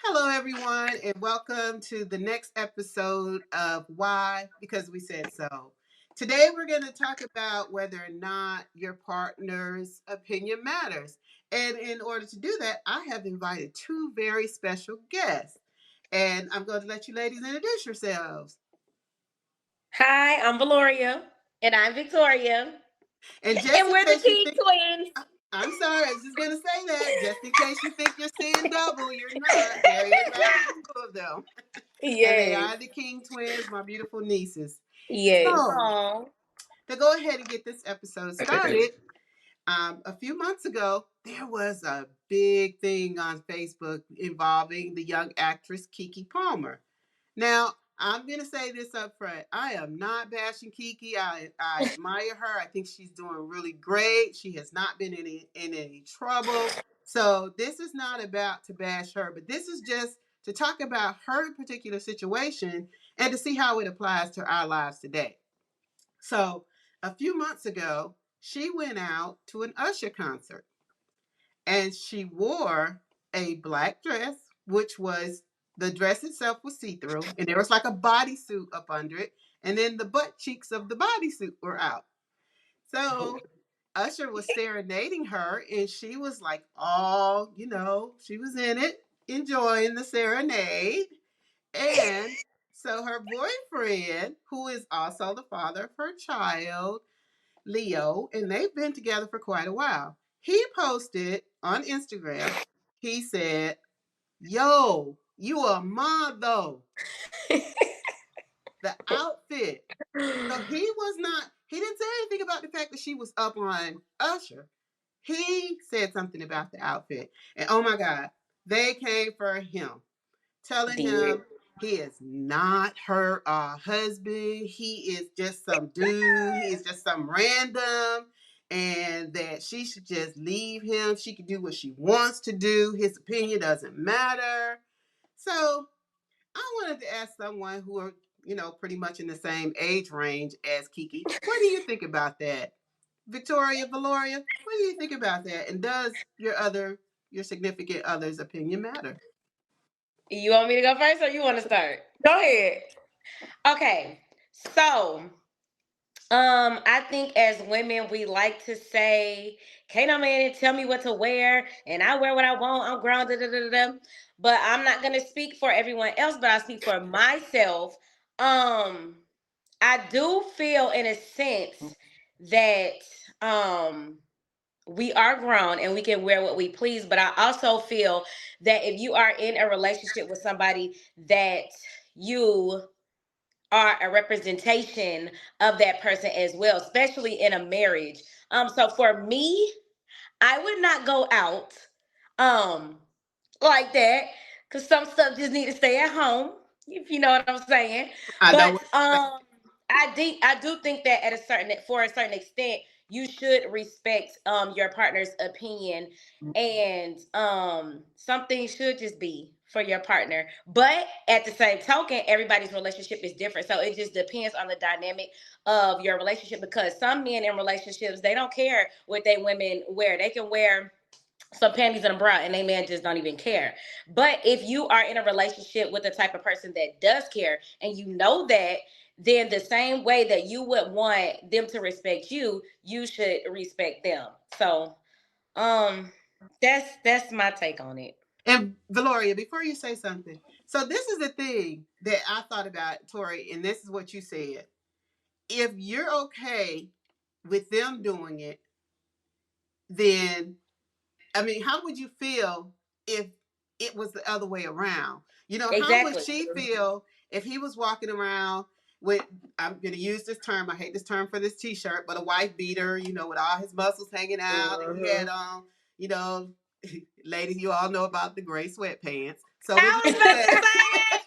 Hello, everyone, and welcome to the next episode of Why? Because We Said So. Today, we're going to talk about whether or not your partner's opinion matters. And in order to do that, I have invited two very special guests. And I'm going to let you ladies introduce yourselves. Hi, I'm Valoria. And I'm Victoria. And just And in we're the case you King think, Twins. I'm sorry, I was just going to say that. Just in case you think you're seeing double, you're not. There is actually two of them. And they Yes. are the King twins, my beautiful nieces. Yes. So, Oh, to go ahead and get this episode started, a few months ago, there was a big thing on Facebook involving the young actress Kiki Palmer. Now, I'm going to say this up front. I am not bashing Kiki. I admire her. I think she's doing really great. She has not been in any trouble. So, this is not about to bash her, but this is just to talk about her particular situation and to see how it applies to our lives today. So, a few months ago, she went out to an Usher concert and she wore a black dress, which was the dress itself was see through, and there was like a bodysuit up under it, and then the butt cheeks of the bodysuit were out. So, Usher was serenading her, and she was like, all, she was in it, enjoying the serenade. And so her boyfriend, who is also the father of her child, Leo, and they've been together for quite a while. He posted on Instagram, he said, Yo, you a mom though. The outfit. So he didn't say anything about the fact that she was up on Usher. He said something about the outfit. And oh my God, they came for him, telling Did. him he is not her husband. He is just some dude. He is just some random, and that she should just leave him. She can do what she wants to do. His opinion doesn't matter. So I wanted to ask someone who are, pretty much in the same age range as Kiki. What do you think about that? Victoria, Valoria, what do you think about that? And does your significant other's opinion matter? you want me to go first or you want to start? Go ahead. Okay. So, I think as women, we like to say, "Can't no man tell me what to wear, and I wear what I want. I'm grown." Da, da, da, da, da." But I'm not gonna speak for everyone else, but I speak for myself. Um, I do feel, in a sense, that um we are grown and we can wear what we please, but I also feel that if you are in a relationship with somebody, that you are a representation of that person as well, especially in a marriage. So for me, I would not go out um like that, because some stuff just need to stay at home, if you know what I'm saying. I know But what you're saying. I do think that for a certain extent, you should respect your partner's opinion, and some things should just be for your partner. But at the same token, everybody's relationship is different, so it just depends on the dynamic of your relationship, because some men in relationships, they don't care what they women wear. They can wear some panties and a bra and they man just don't even care. But if you are in a relationship with the type of person that does care, and you know that, then the same way that you would want them to respect you, you should respect them. So um that's my take on it. And Valoria, before you say something, so this is the thing that I thought about, Tori, and this is what you said. If you're okay with them doing it, then I mean, how would you feel if it was the other way around? How would Exactly. she feel if he was walking around with, I'm going to use this term, I hate this term for this t shirt, but a wife beater, with all his muscles hanging out, and he had Mhm. on, you know, ladies, you all know about the gray sweatpants. So would I you was be about to glad? say it.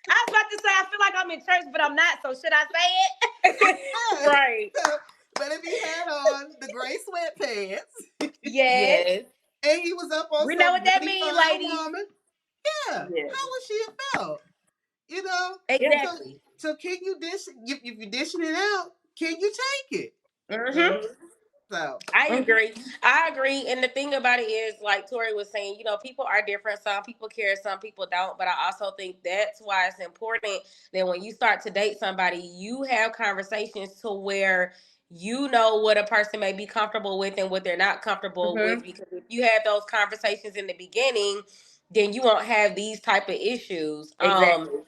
I was about to say, I feel like I'm in church, but I'm not. So should I say it? Right. So, but if he had on the gray sweatpants Yes. Yes. and he was up on We know some what that really means, fine ladies. woman, yeah, Yes. how would she have felt? You know, Yeah. so Exactly. so can you dish if you're dishing it out? Can you take it? Mm-hmm. Mhm. So I agree. I agree. And the thing about it is, like Tori was saying, people are different. Some people care, some people don't. But I also think that's why it's important that when you start to date somebody, you have conversations to where you know what a person may be comfortable with and what they're not comfortable with. Because if you have those conversations in the beginning, then you won't have these type of issues. Exactly.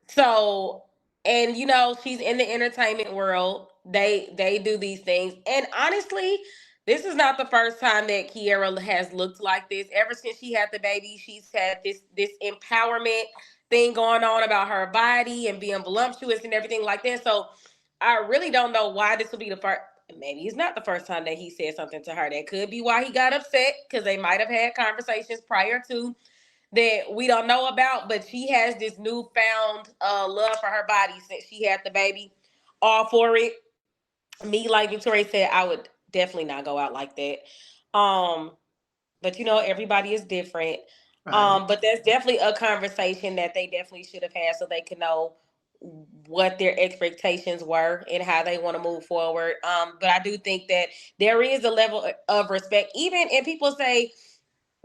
So, and she's in the entertainment world. They do these things. And honestly, this is not the first time that Kiera has looked like this. Ever since she had the baby, she's had this empowerment thing going on about her body and being voluptuous and everything like that. So I really don't know why this will be the first. Maybe it's not the first time that he said something to her. That could be why he got upset, because they might have had conversations prior to that we don't know about, but she has this newfound love for her body since she had the baby. All for it. Me, like Victoria said, I would definitely not go out like that. But everybody is different. right. But there's definitely a conversation that they definitely should have had so they can know what their expectations were and how they want to move forward. But I do think that there is a level of respect, even, and people say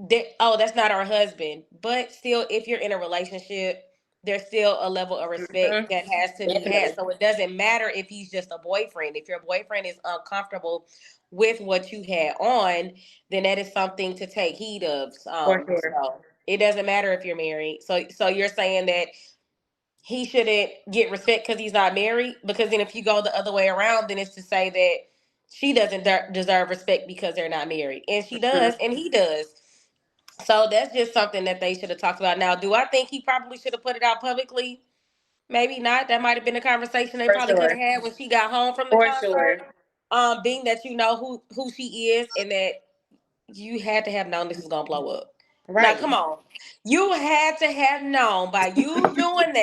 that, oh, that's not our husband. But still, if you're in a relationship, there's still a level of respect that has to be had. Definitely. So it doesn't matter if he's just a boyfriend. If your boyfriend is uncomfortable with what you had on, then that is something to take heed of. For sure. So it doesn't matter if you're married. So you're saying that he shouldn't get respect because he's not married? Because then if you go the other way around, then it's to say that she doesn't deserve respect because they're not married. And she does, and he does. So that's just something that they should have talked about. Now, do I think he probably should have put it out publicly? Maybe not. That might have been a conversation they For probably could sure. have had when she got home from the For concert. sure. Being that you know who she is and that you had to have known this was gonna blow up. Now, Right. come on, you had to have known by you doing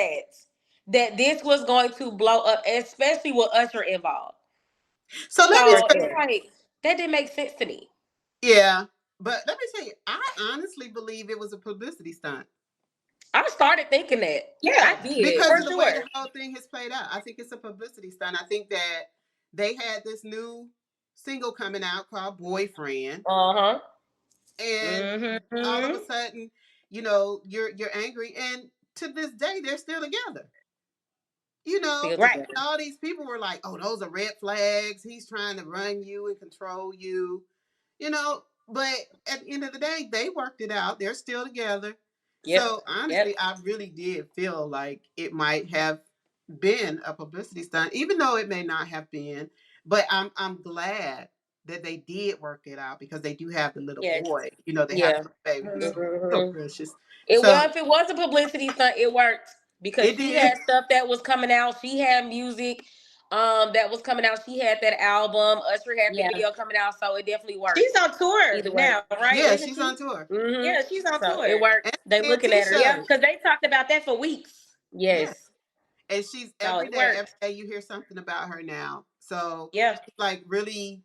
that this was going to blow up, especially with Usher involved. So let me For So say, it's sure. like that didn't make sense to me. yeah, but let me tell you, I honestly believe it was a publicity stunt I started thinking that. I Yeah. did. because For of the way the sure. whole thing has played out. I think it's a publicity stunt. I think that they had this new single coming out called Boyfriend, Uh huh. and all of a Mm-hmm. sudden, you're angry, and to this day they're still together. Still Right. together. All these people were like, "Oh, those are red flags. He's trying to run you and control you," you know. But at the end of the day, they worked it out. They're still together. Yep. So Yep. honestly, I really did feel like it might have been a publicity stunt, even though it may not have been. But I'm glad that they did work it out because they do have the little Yes. boy. They have Yeah. a little baby. He's so Mm-hmm. precious. It So was. If it was a publicity stunt, it worked because it she did. had stuff that was coming out. She had music, that was coming out. She had that album. Usher had the Yeah. video coming out, so it definitely worked. She's on tour Either way. now, right? Yeah, Isn't she's she? on tour Mm-hmm. Yeah, she's on So it tour. worked. and They did looking at her. Yeah, t-shirts. because they talked about that for weeks. Yeah. Yes. And she's So every it day, worked. you hear something about her now. So Yeah. she's like really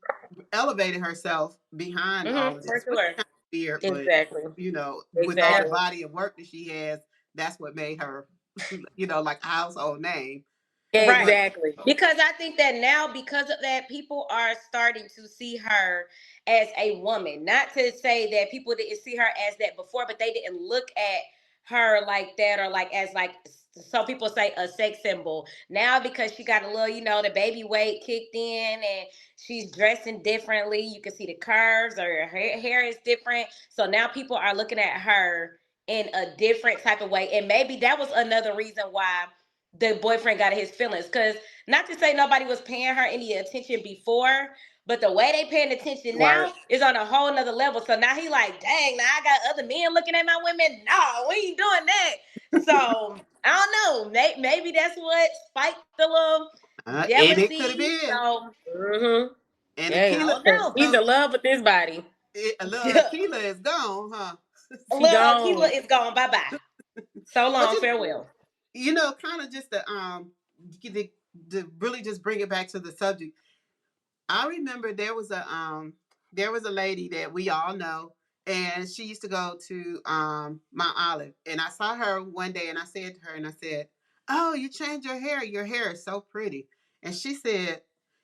elevated herself behind all Mm-hmm. of For this, which sure. is kind of weird, but Exactly. with all the Exactly. body of work that she has, that's what made her, like a household name. But Right. Exactly. Because I think that now, because of that, people are starting to see her as a woman. Not to say that people didn't see her as that before, but they didn't look at her like that, or like as like some people say a sex symbol. Now because she got a little, the baby weight kicked in and she's dressing differently. You can see the curves, or her hair is different. So now people are looking at her in a different type of way. And maybe that was another reason why the boyfriend got his feelings. Because not to say nobody was paying her any attention before, but the way they paying attention Right. now is on a whole nother level. So now he like, dang, now I got other men looking at my women. No, we ain't doing that. So I don't know. Maybe that's what spiked the little and it could have jealousy. been. So Mm-hmm. And Hey, I Aquila, don't know. he's in love with this body. a little Aquila is gone, huh? She Little Aquila gone. is gone. Bye bye. So But long, farewell. kind of just to really just bring it back to the subject. I remember there was a lady that we all know, and she used to go to Mount Olive, and I saw her one day, and I said to her, and I said, "Oh, you changed your hair. Your hair is so pretty." And she said,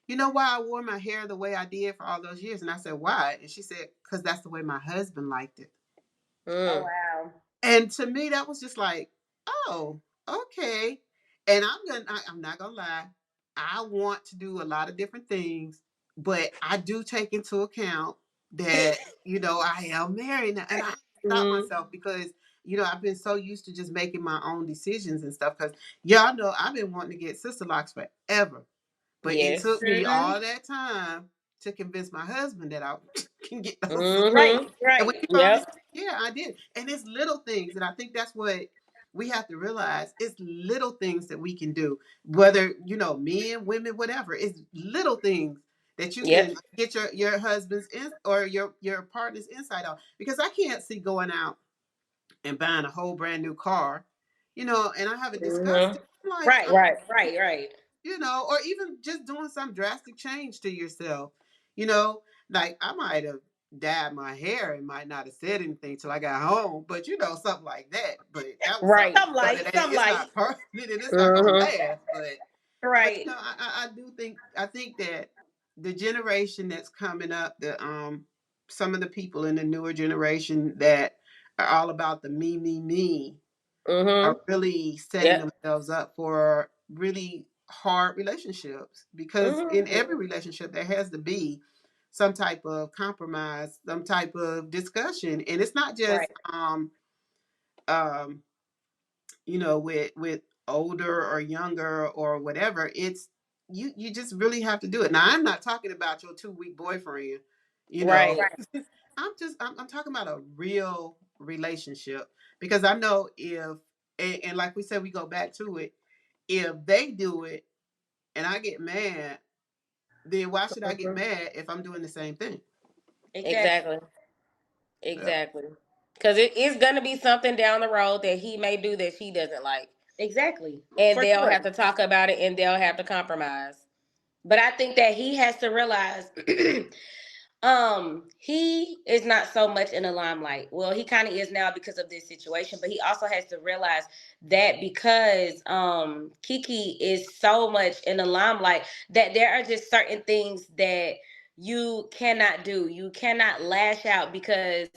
you know why I wore my hair the way I did for all those years? And I said, why? And she said, because that's the way my husband liked it. Oh wow. And to me, that was just like, oh, okay. And I'm not gonna lie, I want to do a lot of different things, but I do take into account that, I am married now, and I stop myself because, I've been so used to just making my own decisions and stuff. Because y'all know I've been wanting to get sister locks forever, but it Yes. took me all that time to convince my husband that I can get those. Right, And when right. he finally Yep. said, yeah, I did. And it's little things. And I think that's what we have to realize. It's little things that we can do, whether, men, women, whatever. It's little things that you Yep. can get your husband's or your partner's insight on. Because I can't see going out and buying a whole brand new car, and I haven't discussed it. I'm like, Right, right. or even just doing some drastic change to yourself, you know, like I might have dyed my hair and might not have said anything till I got home, but something like that. But that was Right. Some light, some it's light. not perfect and it's not gonna last. But Right. I do think that the generation that's coming up, the some of the people in the newer generation that are all about the me are really setting Yep. themselves up for really hard relationships, because in every relationship there has to be some type of compromise, some type of discussion, and it's not just Right. um with older or younger or whatever. It's you just really have to do it. Now I'm not talking about your 2-week boyfriend, you know. Right. I'm talking about a real relationship, because I know if and like we said, we go back to it, if they do it and I get mad, then why should I get mad if I'm doing the same thing? Exactly. Yeah. Exactly. Because it is gonna be something down the road that he may do that she doesn't like. Exactly. And For they'll sure. have to talk about it and they'll have to compromise. But I think that he has to realize he is not so much in the limelight. Well, he kind of is now because of this situation, but he also has to realize that because Kiki is so much in the limelight, that there are just certain things that you cannot do. You cannot lash out because,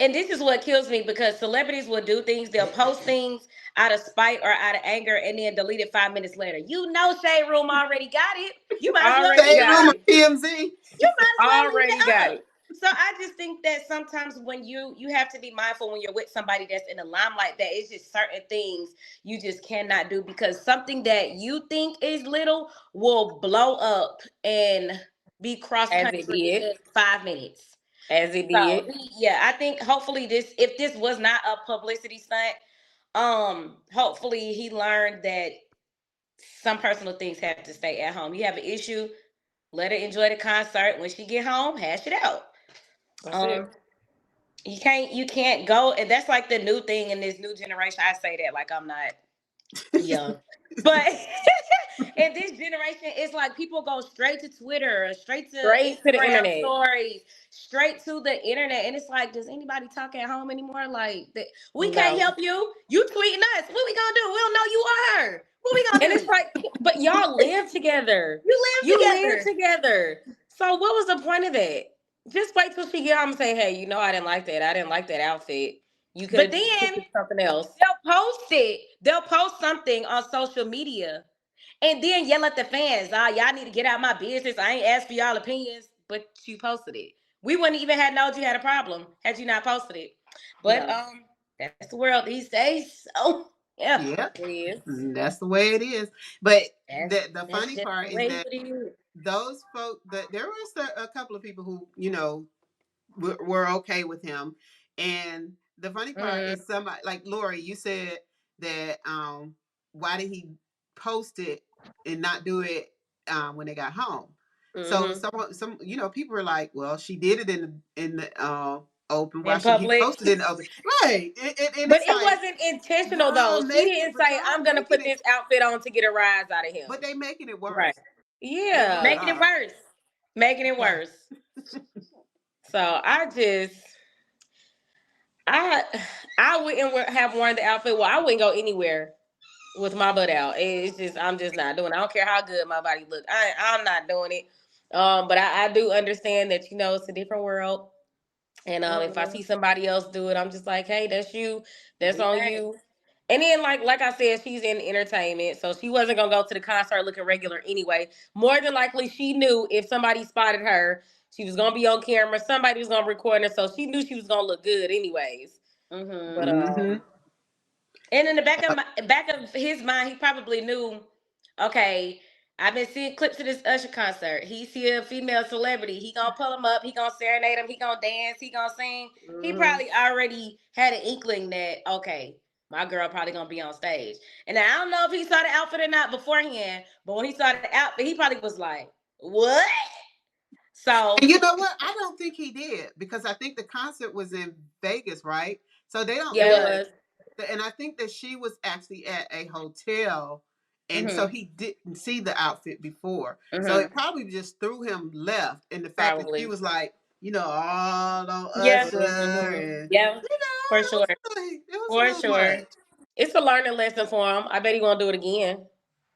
and this is what kills me, because celebrities will do things, they'll post things out of spite or out of anger and then delete it 5 minutes later. Shade Room already got it. You might as well Already leave Shade it got Room or it. up. TMZ. You might as well leave Already it got up. it. So I just think that sometimes when you have to be mindful when you're with somebody that's in the limelight, that it's just certain things you just cannot do, because something that you think is little will blow up and be cross As it country did. in 5 minutes. As it So did. yeah, I think hopefully if this was not a publicity stunt, hopefully he learned that some personal things have to stay at home. You have an issue, let her enjoy the concert. When she get home, hash it out. That's Um, it. you can't go, and that's like the new thing in this new generation. I say that like I'm not young, but in this generation, it's like people go straight to Twitter, straight to Straight to the Instagram internet. stories, straight to the internet, and it's like, does anybody talk at home anymore? Like, we can't No. help you. You tweeting us. What we gonna do? We don't know you or her. What we gonna And do? it's like, but y'all live together. You live You live together. together. So what was the point of that? Just wait till she get home and say, hey, I didn't like that. I didn't like that outfit. You could But have then picked something else. they'll post it. They'll post something on social media and then yell at the fans. Y'all need to get out my business. I ain't asked for y'all opinions, but you posted it. We wouldn't even have known you had a problem had you not posted it. But No. that's the world these days. So yeah, Yeah, It is. that's the way it is. But that's the that's funny just part the is way that it is. those folks, that there was a couple of people who were okay with him, and the funny part Mm, is, somebody like Lori, you said that why did he post it and not do it when they got home? So mm-hmm. some people were like, well, she did it in the open. Why In should he public. post it in the open? Right, and But it's it like, wasn't intentional though. y'all She making didn't but say, y'all I'm gonna making put it this outfit on to get a rise out of him. but they making it Right. worse. They really Yeah. Making it are. worse. Making it worse. So I I wouldn't have worn the outfit. Well, I wouldn't go anywhere with my butt out. It's just I'm just not doing it. I don't care how good my body look. I'm not doing it. But I do understand that it's a different world. And if I see somebody else do it, I'm just like, hey, that's you. That's on Right. you. And then like I said, she's in entertainment, so she wasn't gonna go to the concert looking regular anyway. More than likely, she knew if somebody spotted her, she was gonna be on camera. Somebody was gonna record her, so she knew she was gonna look good anyways. But Mm-hmm. And in the back of his mind, he probably knew, okay, I've been seeing clips of this Usher concert. He see a female celebrity. He gonna pull him up. He gonna serenade him. He gonna dance. He gonna sing. He probably already had an inkling that, okay, my girl probably gonna be on stage. And I don't know if he saw the outfit or not beforehand, but when he saw the outfit, he probably was like, what? So And you know what? I don't think he did, because I think the concert was in Vegas, right? So they don't. yeah, it was. And I think that she was actually at a hotel, and so he didn't see the outfit before. So it probably just threw him left. And the fact that she was like, all on Usher, and Yeah, for sure. it was For a little sure. much. It's a learning lesson for him. I bet he won't do it again.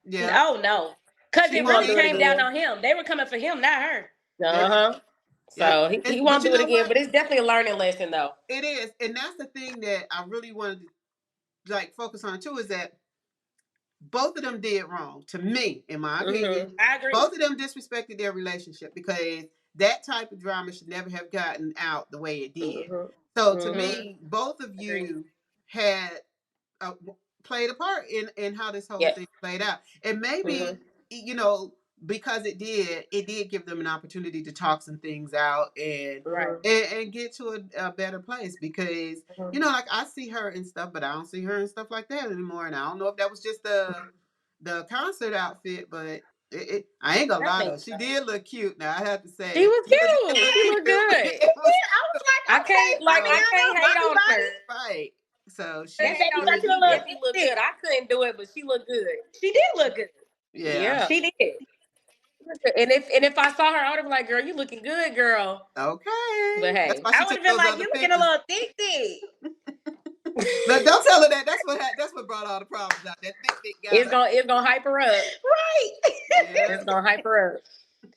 Yeah. oh no, because She it won't really do it came down again. on him. They were coming for him, not her. Uh-huh. So Yeah. he But won't you do it know again, what? but it's definitely a learning lesson though. It is. And that's the thing that I really wanted to focus on too, is that both of them did wrong, to me, in my opinion. I agree. Both of them disrespected their relationship, because that type of drama should never have gotten out the way it did. So to me, both of you had played a part in how this whole thing played out. And maybe, because it did give them an opportunity to talk some things out and get to a better place, because like, I see her and stuff, but I don't see her and stuff like that anymore. And I don't know if that was just the concert outfit, but I ain't gonna lie though, she did look cute. Now I have to say, she was cute. She looked good. I was like, I can't hate on her. Right. So she definitely looked good. I couldn't do it, but she looked good. She did look good. Yeah. She did. And if I saw her, I would have been like, girl, you looking good, girl. Okay. But hey, I would have been like, you looking a little thick. No, don't tell her that. That's what brought all the problems out. That thick guy. It's gonna hype her up. Right. Yeah. It's gonna hype her up.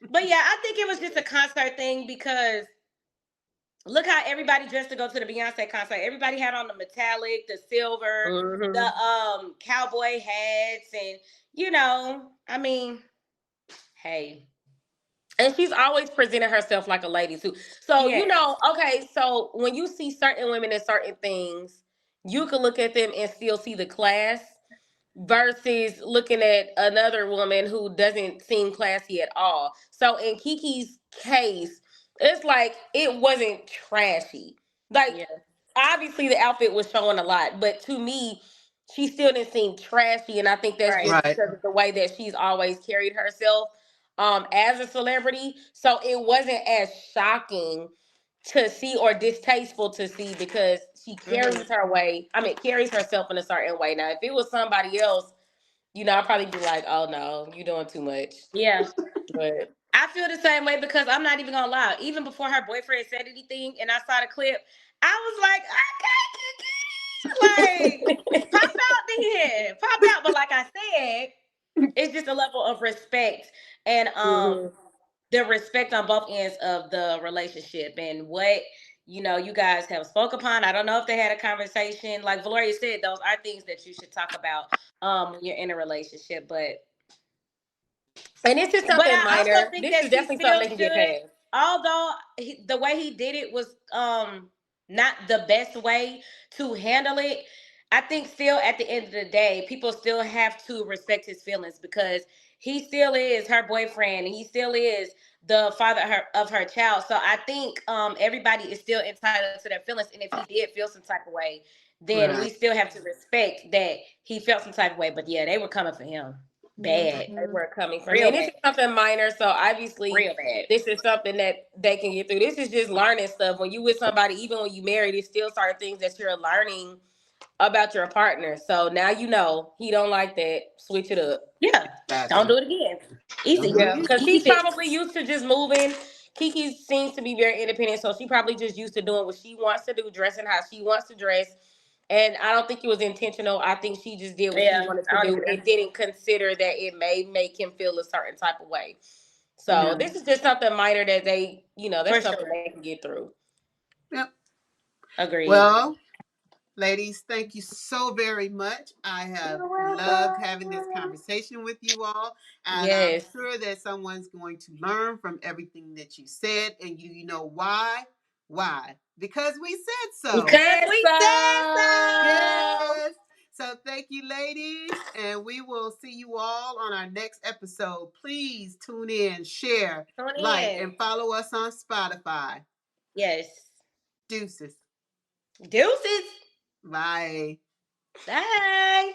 But yeah, I think it was just a concert thing, because look how everybody dressed to go to the Beyonce concert. Everybody had on the metallic, the silver, the cowboy hats, and I mean, hey. And she's always presented herself like a lady too. So okay, so when you see certain women in certain things, you can look at them and still see the class, versus looking at another woman who doesn't seem classy at all. So in Kiki's case, it's like it wasn't trashy. Like obviously the outfit was showing a lot, but to me, she still didn't seem trashy, and I think that's just because of the way that she's always carried herself as a celebrity. So it wasn't as shocking to see or distasteful to see, because she carries carries herself in a certain way. Now, if it was somebody else, I'd probably be like, oh no, you're doing too much. Yeah. But I feel the same way, because I'm not even gonna lie. Even before her boyfriend said anything and I saw the clip, I was like, like, pop out then. Pop out. But like I said, it's just a level of respect, and the respect on both ends of the relationship, and what you guys have spoke upon. I don't know if they had a conversation. Like Valoria said, those are things that you should talk about when you're in a relationship. And this is something minor. This is definitely something they can get past. Although the way he did it was not the best way to handle it, I think still at the end of the day, people still have to respect his feelings, because he still is her boyfriend, and he still is the father of her child. So I think everybody is still entitled to their feelings. And if he did feel some type of way, then we still have to respect that he felt some type of way. But yeah, they were coming for him. Bad. They were coming for him. And this is something minor, so obviously real bad. This is something that they can get through. This is just learning stuff. When you with somebody, even when you married, it's still certain things that you're learning about your partner. So now he don't like that. Switch it up. Yeah. Don't do it again. Easy. Yeah. Because she's probably used to just moving. Kiki seems to be very independent, so she probably just used to doing what she wants to do, dressing how she wants to dress. And I don't think it was intentional. I think she just did what Yeah, she wanted I to don't do either. and didn't consider that it may make him feel a certain type of way. So Yeah. this is just something minor that they, that's For something sure. they can get through. Yep. Agreed. Well, ladies, thank you so very much. I have You're welcome. loved having this conversation with you all. And Yes. I'm sure that someone's going to learn from everything that you said. And you know why? Why? Because we said so. Because we said so. Yes. So thank you, ladies. And we will see you all on our next episode. Please tune in, share, like, and follow us on Spotify. Yes. Deuces. Deuces. Bye. Bye.